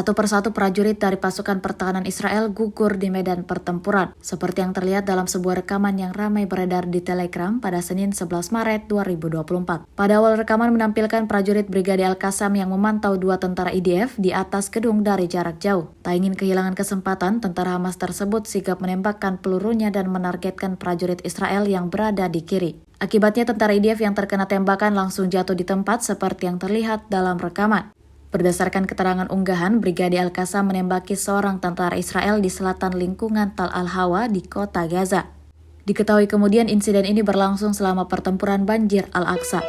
Satu persatu prajurit dari pasukan pertahanan Israel gugur di medan pertempuran, seperti yang terlihat dalam sebuah rekaman yang ramai beredar di Telegram pada Senin 11 Maret 2024. Pada awal rekaman menampilkan prajurit Brigade Al-Qassam yang memantau dua tentara IDF di atas gedung dari jarak jauh. Tak ingin kehilangan kesempatan, tentara Hamas tersebut sigap menembakkan pelurunya dan menargetkan prajurit Israel yang berada di kiri. Akibatnya tentara IDF yang terkena tembakan langsung jatuh di tempat seperti yang terlihat dalam rekaman. Berdasarkan keterangan unggahan, Brigade Al-Qassam menembaki seorang tentara Israel di selatan lingkungan Tal Al-Hawa di kota Gaza. Diketahui kemudian insiden ini berlangsung selama pertempuran banjir Al-Aqsa.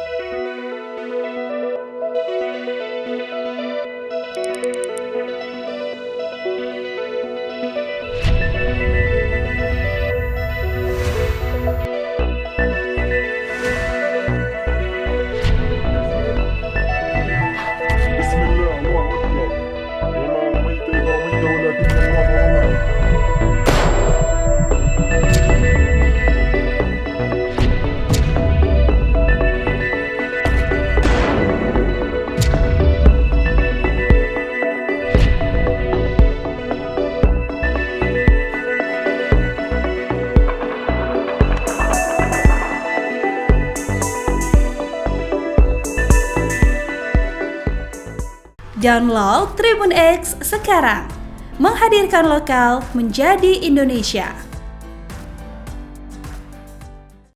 Download Tribun X sekarang, menghadirkan lokal menjadi Indonesia.